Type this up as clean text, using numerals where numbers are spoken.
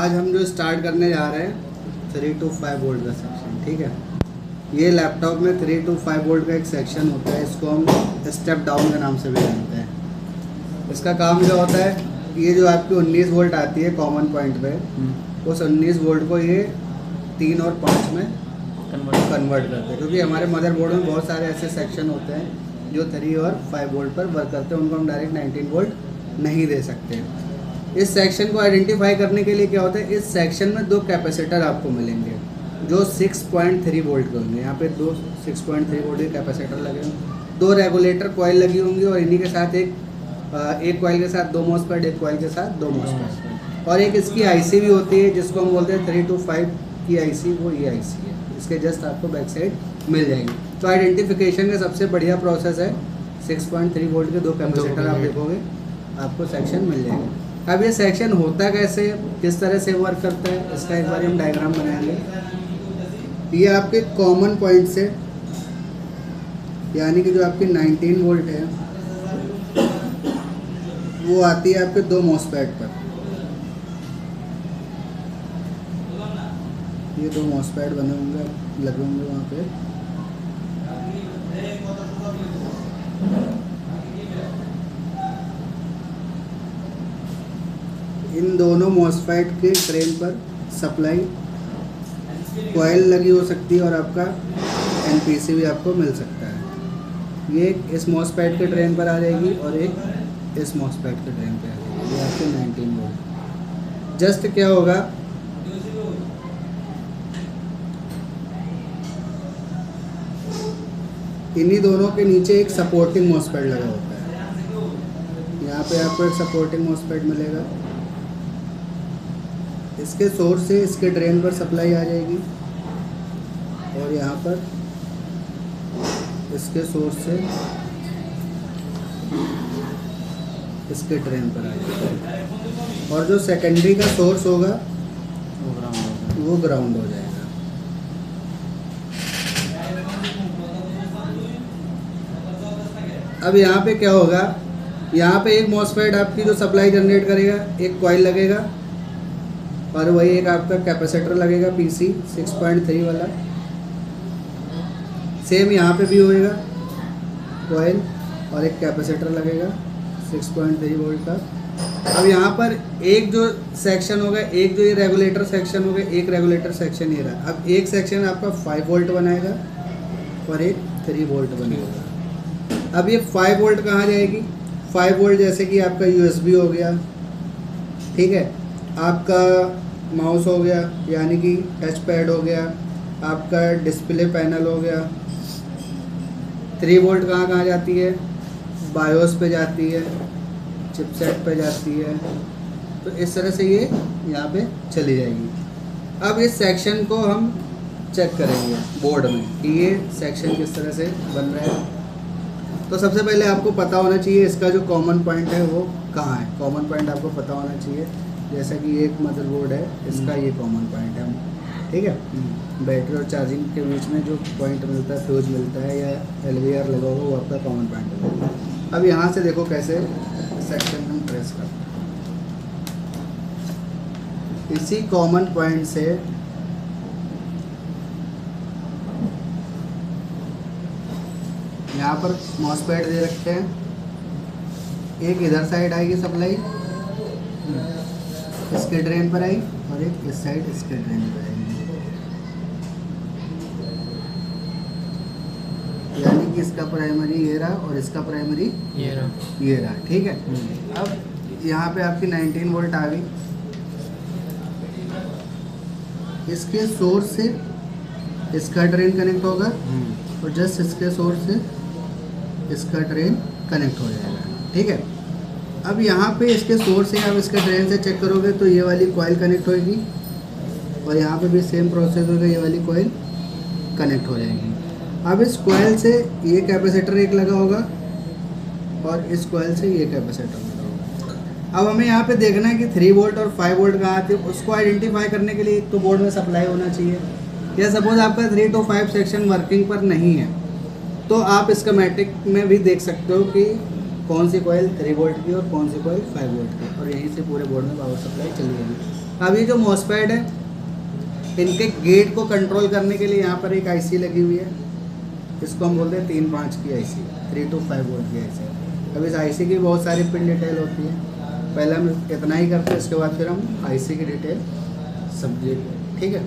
आज हम जो स्टार्ट करने जा रहे हैं 3 to 5 वोल्ट का सेक्शन, ठीक है। ये लैपटॉप में 3 to 5 वोल्ट का एक सेक्शन होता है, इसको हम स्टेप डाउन के नाम से भी जानते हैं। इसका काम क्या होता है, ये जो आपकी 19 वोल्ट आती है कॉमन पॉइंट पे, उस 19 वोल्ट को ये 3 और 5 में कन्वर्ट करते हैं, क्योंकि हमारे मदरबोर्ड में बहुत सारे ऐसे सेक्शन होते हैं जो 3 और 5 वोल्ट पर वर्क करते हैं, उनको हम डायरेक्ट 19 वोल्ट नहीं दे सकते। इस सेक्शन को आइडेंटिफाई करने के लिए क्या होता है, इस सेक्शन में 2 कैपेसिटर आपको मिलेंगे जो 6.3 वोल्ट के होंगे। यहाँ पे 2 6.3 वोल्ट के कैपेसिटर लगे होंगे, 2 रेगुलेटर कॉइल लगी होंगी और इन्हीं के साथ एक कॉइल के साथ 2 मॉसफेट, एक कॉइल के साथ 2 मॉसफेट, और एक इसकी आईसी भी होती है जिसको हम बोलते हैं 3 to 5 की आईसी, वो ये आईसी है। इसके जस्ट आपको बैक साइड मिल जाएगी। तो आइडेंटिफिकेशन का सबसे बढ़िया प्रोसेस है, 6.3 वोल्ट के 2 कैपेसिटर आप देखोगे आपको सेक्शन मिल जाएगा। अब ये सेक्शन होता कैसे, किस तरह से वर्क करता है, इसका एक बार हम डायग्राम बनाएंगे। ये आपके कॉमन पॉइंट से, यानी कि जो आपकी 19 वोल्ट है वो आती है आपके 2 मॉसफेट पर। ये 2 मॉसफेट बने होंगे, लगे होंगे वहाँ पे। इन दोनों मॉसफेट के ड्रेन पर सप्लाई कॉइल लगी हो सकती है और आपका एनपीसी भी आपको मिल सकता है। ये इस मॉसफेट के ड्रेन पर आ जाएगी और एक इस मॉसफेट के ड्रेन पे आ जाएगी। ये आपके 19 वोल्ट। जस्ट क्या होगा, इन्हीं दोनों के नीचे एक सपोर्टिंग मॉसफेट लगा होता है। यहाँ पे आपको एक सपोर्टिंग मॉसफेट मिलेगा। इसके सोर्स से इसके ड्रेन पर सप्लाई आ जाएगी और यहाँ पर इसके सोर्स से इसके ड्रेन पर आ जाएगी, और जो सेकेंडरी का सोर्स होगा वो ग्राउंड हो जाएगा। अब यहाँ पे क्या होगा, यहाँ पे एक मॉसफेट आपकी जो सप्लाई जनरेट करेगा, एक कॉइल लगेगा और वही एक आपका कैपेसिटर लगेगा पीसी 6.3 वाला। सेम यहाँ पे भी होएगा, कॉइल और एक कैपेसिटर लगेगा 6.3 वोल्ट का। अब यहाँ पर एक जो सेक्शन होगा, एक जो ये रेगुलेटर सेक्शन होगा, एक रेगुलेटर सेक्शन ये रहा। अब एक सेक्शन आपका 5 वोल्ट बनाएगा और एक 3 वोल्ट बनेगा। अब ये 5 वोल्ट कहाँ जाएगी, 5 वोल्ट जैसे कि आपका यूएसबी हो गया, ठीक है, आपका माउस हो गया यानी कि टच पैड हो गया, आपका डिस्प्ले पैनल हो गया। 3 वोल्ट कहाँ कहाँ जाती है, बायोस पे जाती है, चिपसेट पे जाती है। तो इस तरह से ये यहाँ पे चली जाएगी। अब इस सेक्शन को हम चेक करेंगे बोर्ड में कि ये सेक्शन किस तरह से बन रहा है। तो सबसे पहले आपको पता होना चाहिए इसका जो कॉमन पॉइंट है वो कहाँ है। कॉमन पॉइंट आपको पता होना चाहिए, जैसा कि एक मदरबोर्ड है, इसका ये कॉमन पॉइंट है, ठीक है। बैटरी और चार्जिंग के बीच में जो पॉइंट मिलता है, फ्यूज मिलता है या एलवीआर लगा होगा, वो आपका कॉमन पॉइंट है। अब यहाँ से देखो कैसे सेक्शन हम ट्रेस करते हैं। इसी कॉमन पॉइंट से यहाँ पर मॉसफेट दे रखे हैं, एक इधर साइड आएगी सप्लाई, इसके ड्रेन पर आई, और एक इस साइड इसके ड्रेन पर आएगी। यानी कि इसका प्राइमरी ये रहा और इसका प्राइमरी ये रहा, ठीक है। अब यहाँ पे आपकी 19 वोल्ट आ गई। इसके सोर्स से इसका ड्रेन कनेक्ट होगा और जस्ट इसके सोर्स से इसका ड्रेन कनेक्ट हो जाएगा, ठीक है। अब यहाँ पे इसके सोर्स से आप इसके ड्रेन से चेक करोगे तो ये वाली कॉइल कनेक्ट होगी और यहाँ पे भी सेम प्रोसेस होगा, ये वाली कॉइल कनेक्ट हो जाएगी। अब इस कॉइल से ये कैपेसिटर एक लगा होगा और इस कॉइल से ये कैपेसिटर लगा होगा। अब हमें यहाँ पे देखना है कि 3 वोल्ट और 5 वोल्ट कहाँ आती है। उसको आइडेंटिफाई करने के लिए एक तो बोर्ड में सप्लाई होना चाहिए, या सपोज आपका 3 to 5 सेक्शन वर्किंग पर नहीं है तो आप स्कीमेटिक में भी देख सकते हो कि कौन सी कॉइल 3 वोल्ट की और कौन सी कॉइल 5 वोल्ट की, और यहीं से पूरे बोर्ड में पावर सप्लाई चली जाएगी। अब ये जो मॉसफेट है, इनके गेट को कंट्रोल करने के लिए यहाँ पर एक आईसी लगी हुई है, इसको हम बोलते हैं 3-5 की आईसी, 3 to 5 वोल्ट की आईसी। अब इस आईसी की बहुत सारी पिन डिटेल होती है, पहले हम इतना ही करते हैं, इसके बाद फिर हम आईसी की डिटेल समझेंगे, ठीक है।